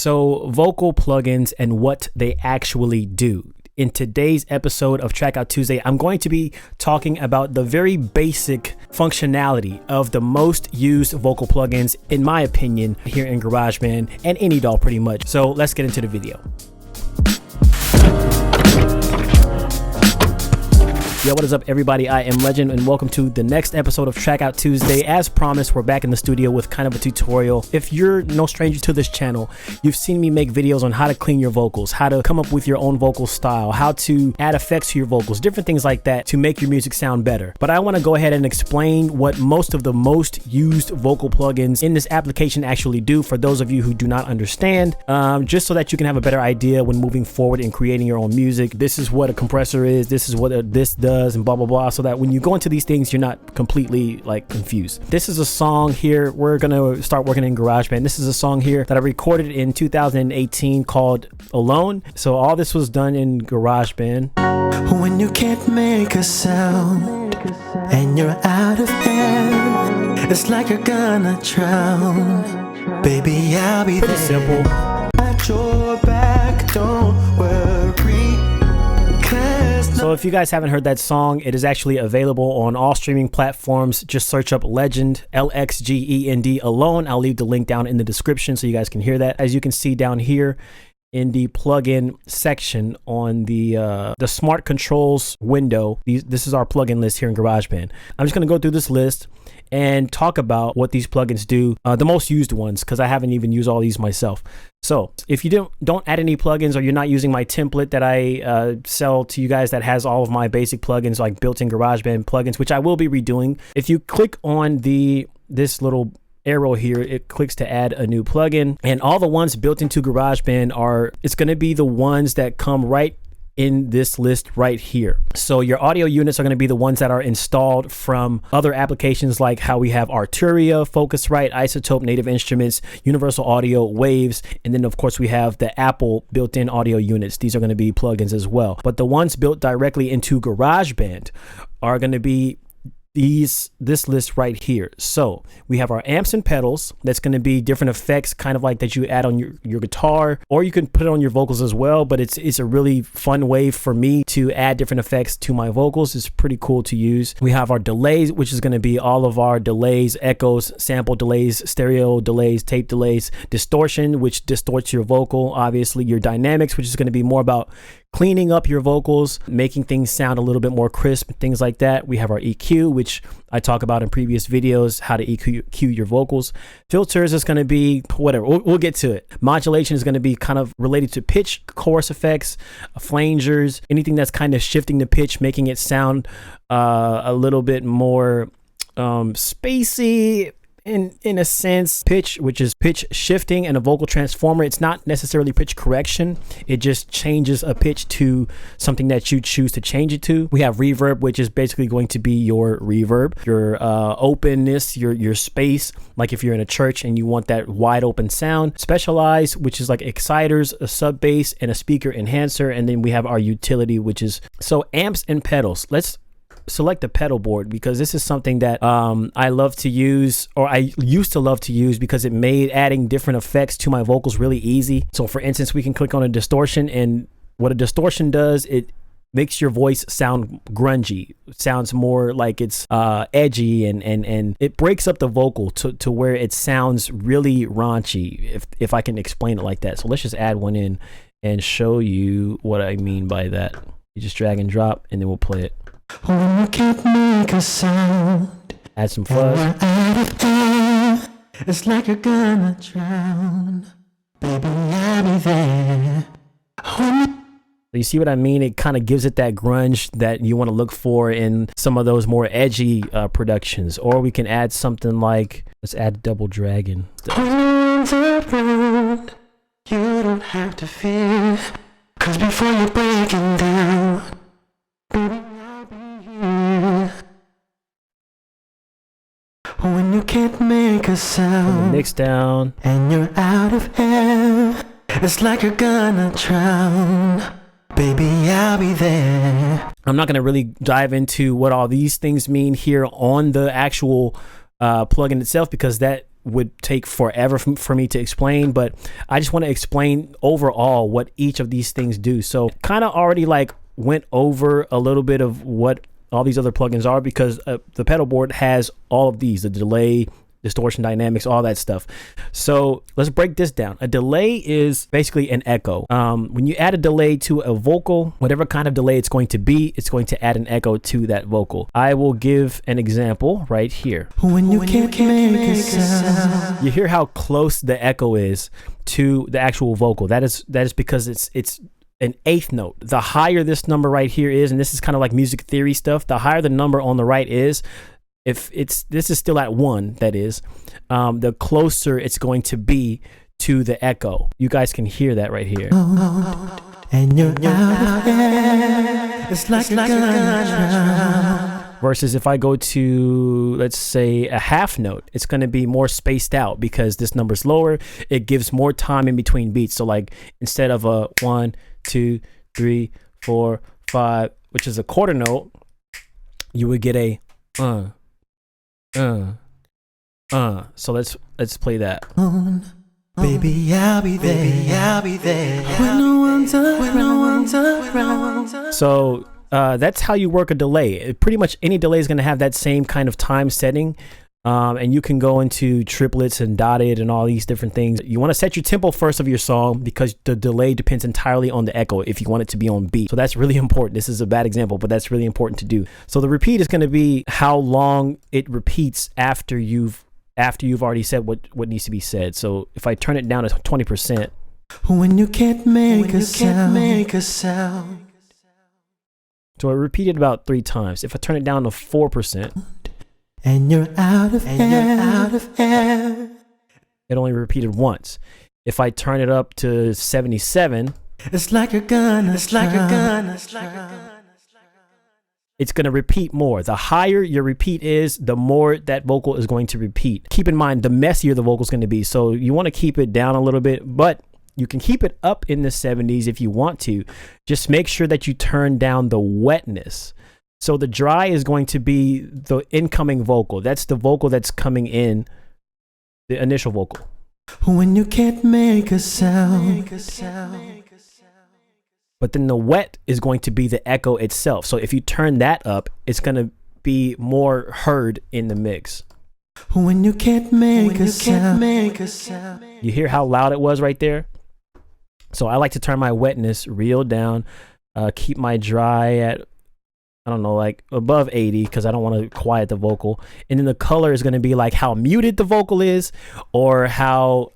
So vocal plugins and what they actually do. In today's episode of Track Out Tuesday, I'm going to be talking about the very basic functionality of the most used vocal plugins, in my opinion, here in GarageBand and any DAW pretty much. So let's get into the video. Yo, what is up everybody? I am Legend and welcome to the next episode of Track Out Tuesday. As promised, we're back in the studio with kind of a tutorial. If you're no stranger to this channel, you've seen me make videos on how to clean your vocals, how to come up with your own vocal style, how to add effects to your vocals, different things like that to make your music sound better. But I want to go ahead and explain what most of the most used vocal plugins in this application actually do for those of you who do not understand, just so that you can have a better idea when moving forward and creating your own music. This is what a compressor is, this is what this does, and blah blah blah, so that when you go into these things you're not completely like confused. This is a song here, we're gonna start working in GarageBand. This is a song here that I recorded in 2018 called Alone. So all this was done in GarageBand. When you can't make a sound and you're out of air, it's like you're gonna drown. Baby, I'll be pretty there. Simple. At your back, don't worry. So if you guys haven't heard that song, it is actually available on all streaming platforms. Just search up Legend, LXGEND, Alone. I'll leave the link down in the description so you guys can hear that. As you can see down here in the plugin section on the smart controls window, this is our plugin list here in GarageBand. I'm just going to go through this list and talk about what these plugins do, the most used ones, because I haven't even used all these myself. So if you don't add any plugins, or you're not using my template that I sell to you guys that has all of my basic plugins, like built-in GarageBand plugins, which I will be redoing. If you click on this little arrow here, it clicks to add a new plugin, and all the ones built into GarageBand it's going to be the ones that come right in this list right here. So your audio units are going to be the ones that are installed from other applications, like how we have Arturia, Focusrite, Isotope, Native Instruments, Universal Audio, Waves, and then of course we have the Apple built-in audio units. These are going to be plugins as well. But the ones built directly into GarageBand are going to be this list right here. So we have our amps and pedals. That's going to be different effects, kind of like that you add on your guitar, or you can put it on your vocals as well. But it's a really fun way for me to add different effects to my vocals. It's pretty cool to use. We have our delays, which is going to be all of our delays, echoes, sample delays, stereo delays, tape delays, distortion, which distorts your vocal, obviously your dynamics, which is going to be more about cleaning up your vocals, making things sound a little bit more crisp, things like that. We have our EQ, which I talk about in previous videos, how to EQ your vocals. Filters is going to be whatever, we'll get to it. Modulation is going to be kind of related to pitch, chorus effects, flangers, anything that's kind of shifting the pitch, making it sound a little bit more spacey, in a sense. Pitch, which is pitch shifting, and a vocal transformer, it's not necessarily pitch correction, it just changes a pitch to something that you choose to change it to. We have reverb, which is basically going to be your reverb, your openness, your space, like if you're in a church and you want that wide open sound. Specialize, which is like exciters, a sub bass, and a speaker enhancer. And then we have our utility, which is so amps and pedals. Let's select the pedal board, because this is something that I love to use, or I used to love to use, because it made adding different effects to my vocals really easy. So for instance, we can click on a distortion, and what a distortion does, it makes your voice sound grungy, sounds more like it's edgy, and it breaks up the vocal to where it sounds really raunchy, if I can explain it like that. So let's just add one in and show you what I mean by that. You just drag and drop, and then we'll play it. When you can't make a sound, add some fuzz. It's like you're gonna drown. Baby, I'll be there. You see what I mean? It kind of gives it that grunge that you want to look for in some of those more edgy productions. Or we can add something like, let's add Double Dragon. On the road, you don't have to fear, 'cause before you're breaking down, baby, when you can't make a sound, mix down, and you're out of air, it's like you're gonna drown. Baby, I'll be there. I'm not going to really dive into what all these things mean here on the actual plugin itself, because that would take forever for me to explain, but I just want to explain overall what each of these things do. So kind of already like went over a little bit of what all these other plugins are, because the pedal board has all of these, the delay, distortion, dynamics, all that stuff. So let's break this down. A delay is basically an echo. When you add a delay to a vocal, whatever kind of delay it's going to be, it's going to add an echo to that vocal. I will give an example right here. When you can't make a sound. You hear how close the echo is to the actual vocal. That is because it's an eighth note. The higher this number right here is, and this is kind of like music theory stuff, the higher the number on the right is, if this is still at 1, that is, the closer it's going to be to the echo. You guys can hear that right here. And you're out there. It's like you're gonna drown. Versus if I go to, let's say, a half note, it's going to be more spaced out because this number's lower. It gives more time in between beats. So like instead of a 1, 2, 3, 4, 5, which is a quarter note, you would get a So let's play that. Baby, I'll be there. Baby, I'll be there. When no one's around. So that's how you work a delay. Pretty much any delay is going to have that same kind of time setting. And you can go into triplets and dotted and all these different things. You want to set your tempo first of your song because the delay depends entirely on the echo if you want it to be on beat. So that's really important. This is a bad example, but that's really important to do. So the repeat is going to be how long it repeats after you've already said what needs to be said. So if I turn it down to 20%. When you can't make a sound. So it repeated about 3 times. If I turn it down to 4%. And you're out of air. It only repeated once. If I turn it up to 77, it's like you're gonna it's going to repeat more. The higher your repeat is, the more that vocal is going to repeat. Keep in mind, the messier the vocal is going to be. So you want to keep it down a little bit, but you can keep it up in the 70s if you want to. Just make sure that you turn down the wetness. So the dry is going to be the incoming vocal. That's the vocal that's coming in, the initial vocal. When you can't make a sound. But then the wet is going to be the echo itself. So if you turn that up, it's going to be more heard in the mix. When you can't make a sound. You hear how loud it was right there? So I like to turn my wetness real down, keep my dry at, I don't know, like above 80 because I don't want to quiet the vocal. And then the color is going to be like how muted the vocal is or how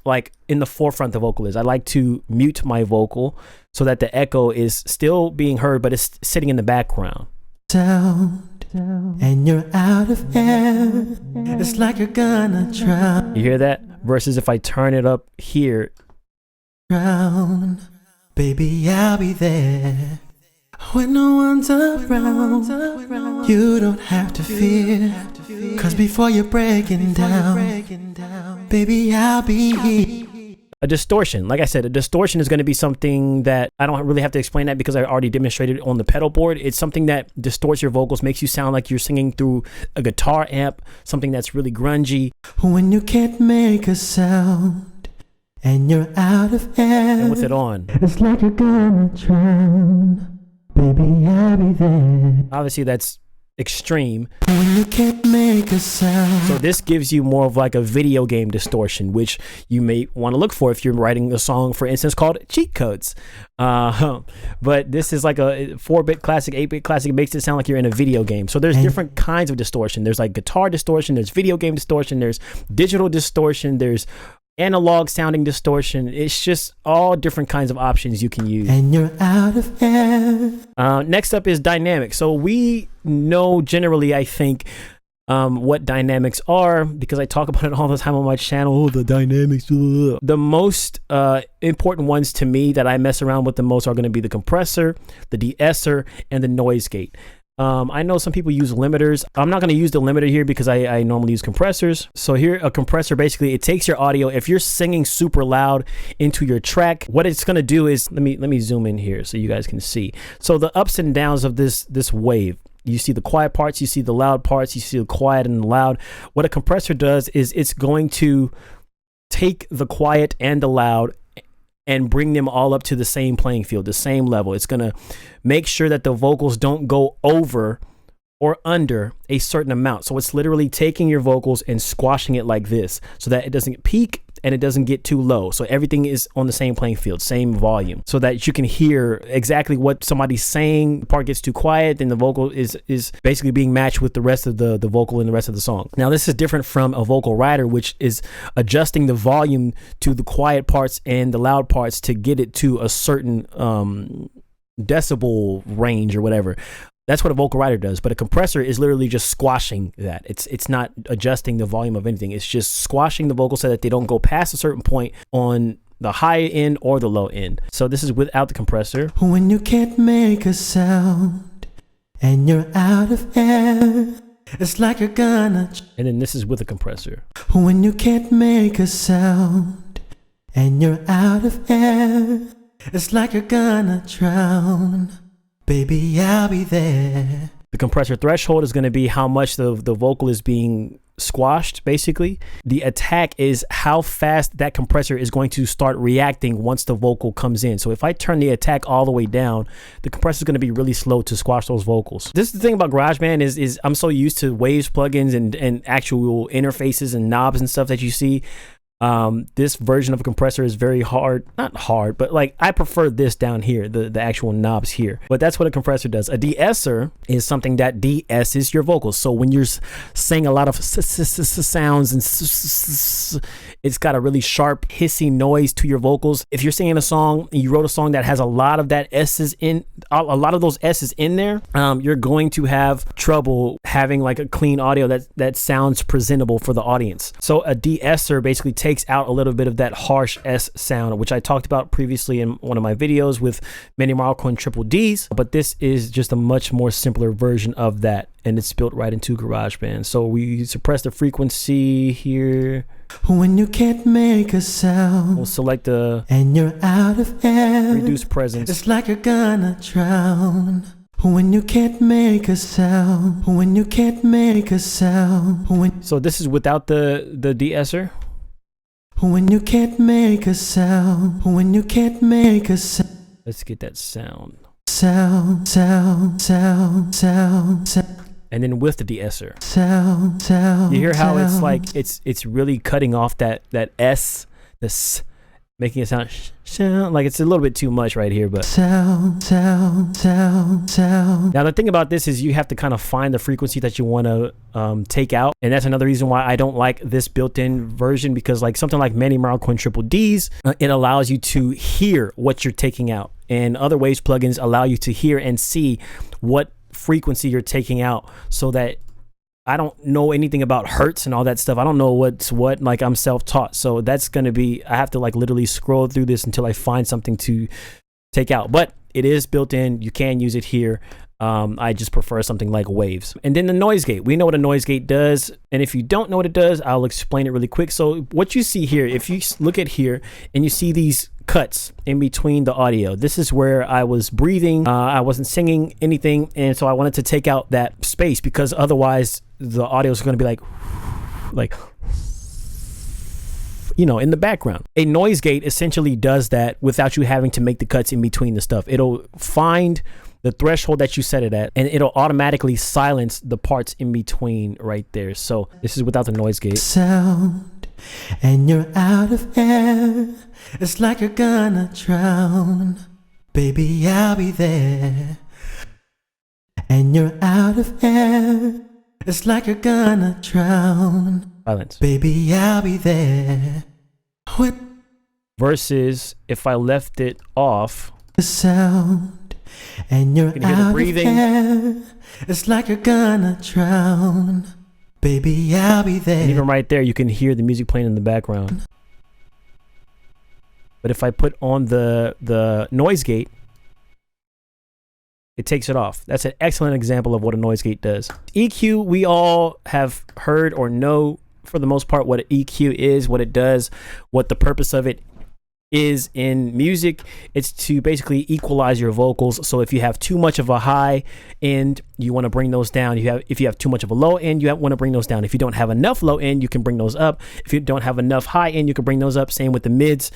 like in the forefront the vocal is. I like to mute my vocal so that the echo is still being heard, but it's sitting in the background. Sound, and you're out of air. It's like you're gonna drown. You hear that? Versus if I turn it up here. Drown. Baby, I'll be there. When no one's around, you don't have to fear. Cause before you're breaking down, baby, I'll be here. A distortion, like I said, a distortion is going to be something that I don't really have to explain that because I already demonstrated it on the pedal board. It's something that distorts your vocals, makes you sound like you're singing through a guitar amp, something that's really grungy. When you can't make a sound and you're out of air, and with it on, it's like you're gonna drown. Baby, I'll be there. Obviously, that's extreme. When you can't make a sound. So this gives you more of like a video game distortion, which you may want to look for if you're writing a song, for instance, called Cheat Codes. But this is like a 4-bit classic, 8-bit classic. It makes it sound like you're in a video game. So there's different kinds of distortion. There's like guitar distortion, there's video game distortion, there's digital distortion, there's analog sounding distortion. It's just all different kinds of options you can use. And you're out of air. Next up is dynamic. So we know generally, I think, what dynamics are because I talk about it all the time on my channel. Oh, the dynamics. The most important ones to me that I mess around with the most are going to be the compressor, the deesser, and the noise gate. I know some people use limiters. I'm not going to use the limiter here because I normally use compressors. So here, a compressor, basically, it takes your audio. If you're singing super loud into your track, what it's going to do is, let me zoom in here so you guys can see. So the ups and downs of this wave, You see the quiet parts, you see the loud parts, you see the quiet and the loud. What a compressor does is it's going to take the quiet and the loud and bring them all up to the same playing field, the same level. It's going to make sure that the vocals don't go over or under a certain amount. So it's literally taking your vocals and squashing it like this so that it doesn't peak and it doesn't get too low. So everything is on the same playing field, same volume, so that you can hear exactly what somebody's saying. The part gets too quiet, then the vocal is basically being matched with the rest of the vocal in the rest of the song. Now, this is different from a vocal rider, which is adjusting the volume to the quiet parts and the loud parts to get it to a certain decibel range or whatever. That's what a vocal rider does, but a compressor is literally just squashing that. It's not adjusting the volume of anything. It's just squashing the vocals so that they don't go past a certain point on the high end or the low end. So this is without the compressor. When you can't make a sound and you're out of air, it's like you're gonna. And then this is with a compressor. When you can't make a sound and you're out of air, it's like you're gonna drown. Baby, I'll be there. The compressor threshold is going to be how much the vocal is being squashed, basically. The attack is how fast that compressor is going to start reacting once the vocal comes in. So if I turn the attack all the way down, the compressor is going to be really slow to squash those vocals. This is the thing about GarageBand is I'm so used to Waves plugins and actual interfaces and knobs and stuff that you see. This version of a compressor is very hard, not hard, but like I prefer this down here, the actual knobs here. But that's what a compressor does. A de-esser is something that de-esses your vocals. So when you're saying a lot of sounds and it's got a really sharp hissy noise to your vocals. If you're singing a song and you wrote a song that has a lot of that S's in, a lot of those S's in there, you're going to have trouble having like a clean audio that sounds presentable for the audience. So a de-esser basically takes out a little bit of that harsh S sound, which I talked about previously in one of my videos with many Marco and triple Ds, but this is just a much more simpler version of that, and it's built right into GarageBand. So we suppress the frequency here. When you can't make a sound, we'll select the and you're out of air, reduce presence. It's like you're gonna drown. When you can't make a sound, when you can't make a sound. So this is without the de-esser. When you can't make a sound, when you can't make a sound. Let's get that sound. Sound. And then with the de-esser. Sound. You hear how it's like it's really cutting off that S, this, making it sound like it's a little bit too much right here, but sound. Now the thing about this is you have to kind of find the frequency that you want to take out, and that's another reason why I don't like this built-in version, because like something like Manny Marco and triple Ds, it allows you to hear what you're taking out, and other Waves plugins allow you to hear and see what frequency you're taking out, so that I don't know anything about hertz and all that stuff. I don't know what's what, like I'm self-taught. So that's going to be, I have to like literally scroll through this until I find something to take out. But it is built in. You can use it here. I just prefer something like Waves. And then the noise gate. We know what a noise gate does. And if you don't know what it does, I'll explain it really quick. So what you see here, if you look at here and you see these cuts in between the audio, this is where I was breathing. I wasn't singing anything. And so I wanted to take out that space, because otherwise the audio is going to be like, you know, in the background. A noise gate essentially does that without you having to make the cuts in between the stuff. It'll find the threshold that you set it at, and it'll automatically silence the parts in between right there. So this is without the noise gate. Sound, and you're out of air. It's like you're gonna drown. Baby, I'll be there. And you're out of air. It's like you're gonna drown. Silence. Baby, I'll be there. What? Versus if I left it off. The sound, and you're out of air. It's like you're gonna drown. Baby, I'll be there. And even right there, you can hear the music playing in the background. But if I put on the noise gate, it takes it off. That's an excellent example of what a noise gate does. EQ, we all have heard or know for the most part what an EQ is, what it does, what the purpose of it is in music, it's to basically equalize your vocals. So if you have too much of a high end, you want to bring those down. If you have too much of a low end, you want to bring those down. If you don't have enough low end, you can bring those up. If you don't have enough high end, you can bring those up. Same with the mids.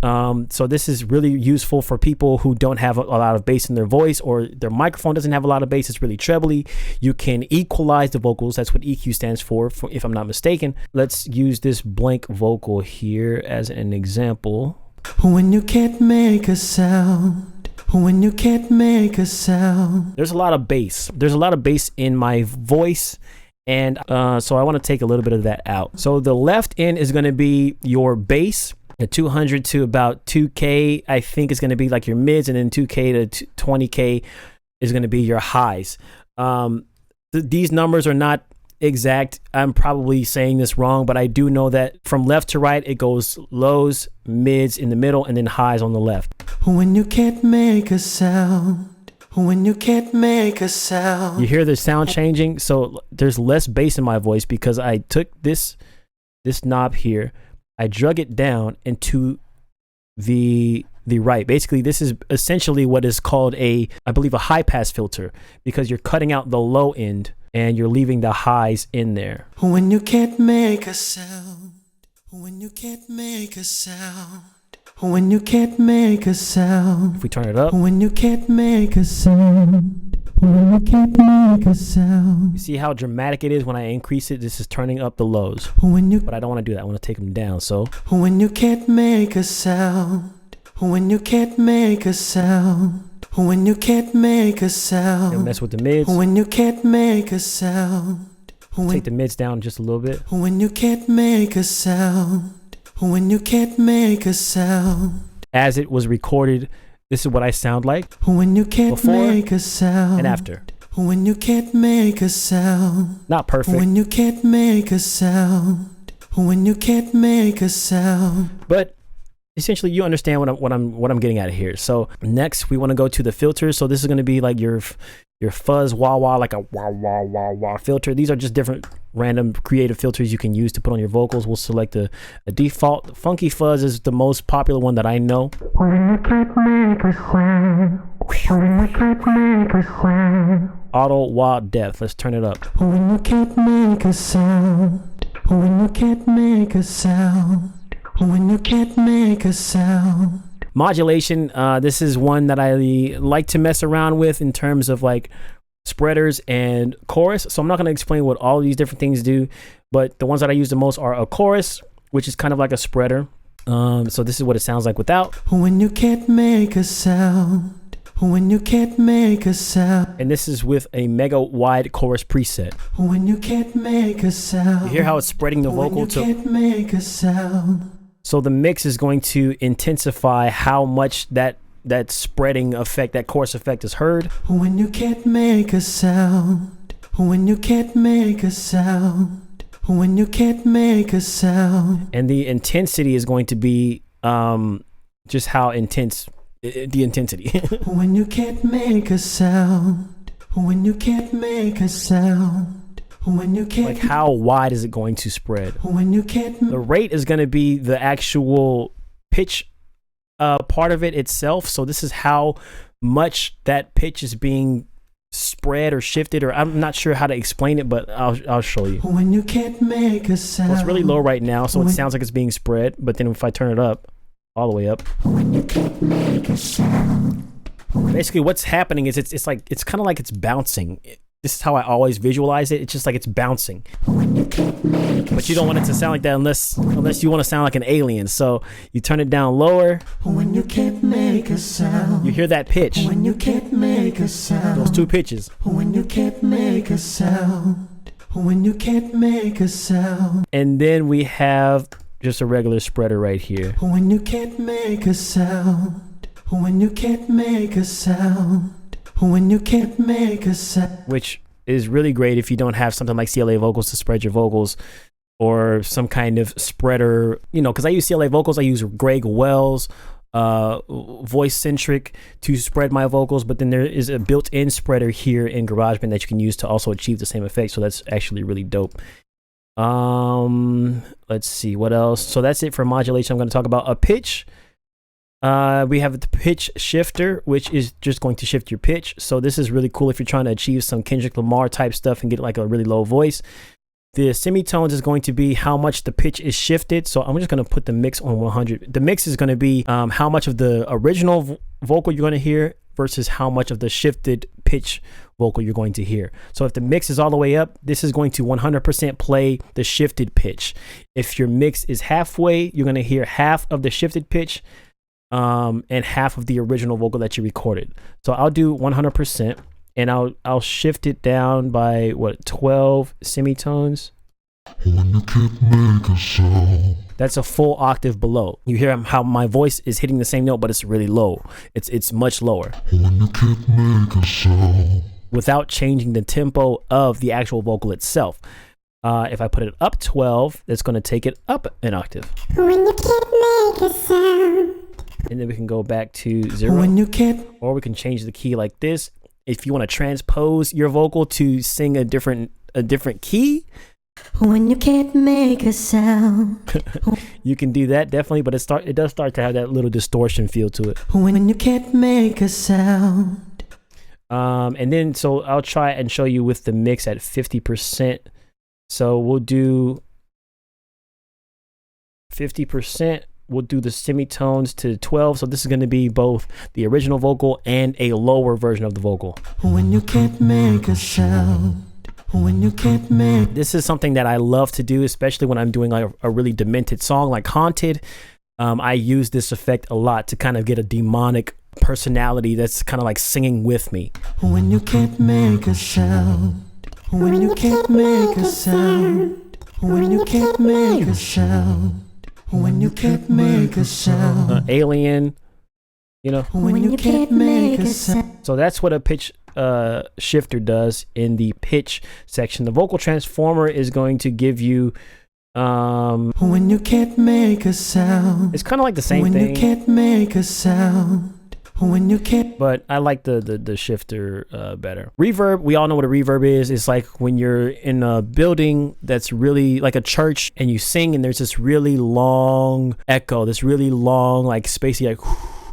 So this is really useful for people who don't have a lot of bass in their voice, or their microphone doesn't have a lot of bass. It's really trebly. You can equalize the vocals. That's what EQ stands for, if I'm not mistaken. Let's use this blank vocal here as an example. When you can't make a sound, when you can't make a sound. There's a lot of bass. There's a lot of bass in my voice. And so I want to take a little bit of that out. So the left end is going to be your bass. The 200 to about 2K, I think, is going to be like your mids, and then 2K to 20K is going to be your highs. These numbers are not exact. I'm probably saying this wrong, but I do know that from left to right, it goes lows, mids in the middle, and then highs on the left. When you can't make a sound, when you can't make a sound. You hear the sound changing? So there's less bass in my voice because I took this knob here, I drug it down into the right. Basically, this is essentially what is called I believe a high pass filter, because you're cutting out the low end and you're leaving the highs in there. When you can't make a sound, when you can't make a sound, when you can't make a sound. If we turn it up, when you can't make a sound. When you can't make a sound. You see how dramatic it is when I increase it? This is turning up the lows. But I don't want to do that. I want to take them down. So when you can't make a sound, when you can't make a sound, when you can't make a sound. And mess with the mids. When you can't make a sound. Take the mids down just a little bit. When you can't make a sound. When you can't make a sound. As it was recorded, this is what I sound like when you can't make a sound, and after. When you can't make a sound. Not perfect. When you can't make a sound. When you can't make a sound. But essentially, you understand what I'm getting at here. So next, we want to go to the filters. So this is going to be like your fuzz wah wah, like a wah wah wah wah filter. These are just different random creative filters you can use to put on your vocals. We'll select a default. Funky fuzz is the most popular one that I know. When you can't make a sound. When you can't make a sound. Auto wah depth. Let's turn it up. When you can't make a sound. When you can't make a sound. When you can't make a sound. Modulation, this is one that I like to mess around with in terms of like spreaders and chorus. So I'm not going to explain what all of these different things do, but the ones that I use the most are a chorus, which is kind of like a spreader. So this is what it sounds like without. When you can't make a sound. When you can't make a sound. And this is with a mega wide chorus preset. When you can't make a sound. You hear how it's spreading the vocal when you can't make a sound. So the mix is going to intensify how much that spreading effect, that chorus effect is heard. When you can't make a sound. When you can't make a sound. When you can't make a sound. And the intensity is going to be just how intense, the intensity. When you can't make a sound. When you can't make a sound. When you can't, like how wide is it going to spread? When you can't. The rate is going to be the actual pitch part of it itself. So this is how much that pitch is being spread or shifted, or I'm not sure how to explain it, but I'll show you. When you can't make a sound. Well, it's really low right now, so it sounds like it's being spread. But then if I turn it up, all the way up. When you can't make a sound. Basically, what's happening is it's kind of like it's bouncing. This is how I always visualize it. It's just like it's bouncing. But you don't want it to sound like that unless you want to sound like an alien. So you turn it down lower. When you can't make a sound. You hear that pitch. When you can't make a sound. Those two pitches. When you can't make a sound. When you can't make a sound. And then we have just a regular spreader right here. When you can't make a sound. When you can't make a sound. When you can't make a sound. Which is really great if you don't have something like CLA vocals to spread your vocals, or some kind of spreader, you know, because I use CLA vocals. I use Greg Wells voice centric to spread my vocals, but then there is a built-in spreader here in GarageBand that you can use to also achieve the same effect. So that's actually really dope. Let's see what else. So that's it for modulation. I'm going to talk about a pitch. We have the pitch shifter, which is just going to shift your pitch. So this is really cool if you're trying to achieve some Kendrick Lamar type stuff and get like a really low voice. The semitones is going to be how much the pitch is shifted. So I'm just going to put the mix on 100. The mix is going to be how much of the original vocal you're going to hear versus how much of the shifted pitch vocal you're going to hear. So if the mix is all the way up, this is going to 100% play the shifted pitch. If your mix is halfway, you're going to hear half of the shifted pitch and half of the original vocal that you recorded. So I'll do 100%. And I'll shift it down by 12 semitones. When you can't make a sound. That's a full octave below. You hear how my voice is hitting the same note, but it's really low. It's much lower. When you can't make a sound. Without changing the tempo of the actual vocal itself. If I put it up 12, that's going to take it up an octave. When you can't make a sound. And then we can go back to 0. When you can't. Or we can change the key like this. If you want to transpose your vocal to sing a different key, when you can't make a sound, you can do that definitely. But it does start to have that little distortion feel to it. When you can't make a sound, and then so I'll try and show you with the mix at 50%. So we'll do 50%. We'll do the semitones to 12. So this is going to be both the original vocal and a lower version of the vocal. When you can't make a sound. When you can't make. This is something that I love to do, especially when I'm doing like a really demented song like Haunted. I use this effect a lot to kind of get a demonic personality that's kind of like singing with me. When you can't make a sound. When you can't make a sound. When you can't make a sound. When you can't make a sound. Alien, you know. When you can't make a sound. So that's what a pitch shifter does in the pitch section. The vocal transformer is going to give you when you can't make a sound. It's kind of like the same thing. When you can't make a sound. When you can't. But I like the shifter better. Reverb, we all know what a reverb is. It's like when you're in a building that's really like a church and you sing and there's this really long echo, this really long like spacey like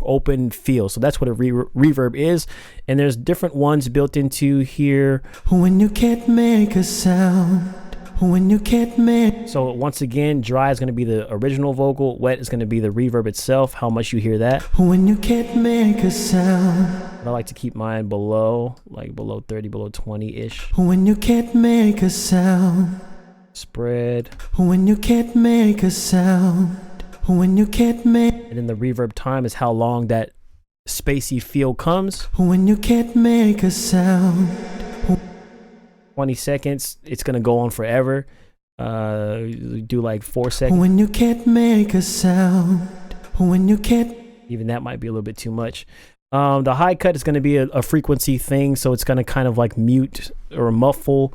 open feel. So that's what a reverb is. And there's different ones built into here. When you can't make a sound. When you can't make. So once again, dry is going to be the original vocal, wet is going to be the reverb itself, how much you hear that. When you can't make a sound. I like to keep mine below, like below 30, below 20-ish. When you can't make a sound. Spread. When you can't make a sound. When you can't make. And then the reverb time is how long that spacey feel comes. When you can't make a sound. 20 seconds, it's gonna go on forever. Do like 4 seconds. When you can't make a sound. When you can't. Even that might be a little bit too much. The high cut is gonna be a frequency thing, so it's gonna kind of like mute or muffle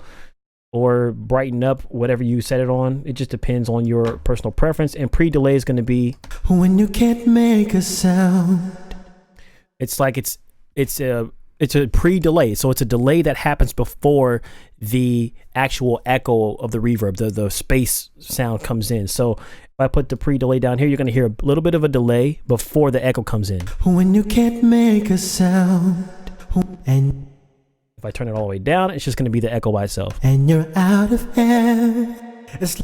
or brighten up whatever you set it on. It just depends on your personal preference. And pre-delay is gonna be when you can't make a sound. It's like it's a pre-delay, so it's a delay that happens before the actual echo of the reverb, the space sound comes in. So if I put the pre-delay down here, you're going to hear a little bit of a delay before the echo comes in. When you can't make a sound. And if I turn it all the way down, it's just going to be the echo by itself. And you're out of air. It's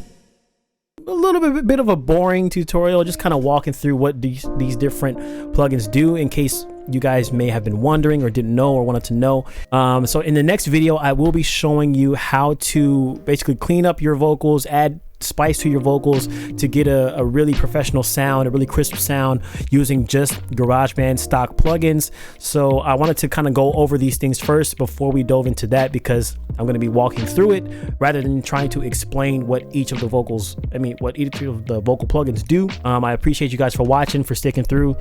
a little bit of a boring tutorial, just kind of walking through what these different plugins do in case you guys may have been wondering or didn't know or wanted to know. So in the next video, I will be showing you how to basically clean up your vocals, add spice to your vocals to get a really professional sound, a really crisp sound using just GarageBand stock plugins. So I wanted to kind of go over these things first before we dove into that, because I'm going to be walking through it rather than trying to explain what each of the vocal plugins do. I appreciate you guys for watching, for sticking through,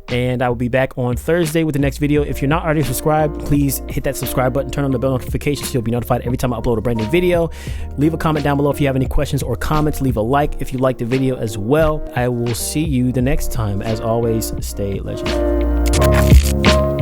and I will be back on Thursday with the next video. If you're not already subscribed, please hit that subscribe button, turn on the bell notifications so you'll be notified every time I upload a brand new video. Leave a comment down below if you have any questions or comments. Leave a like if you liked the video as well. I will see you the next time. As always, stay legendary.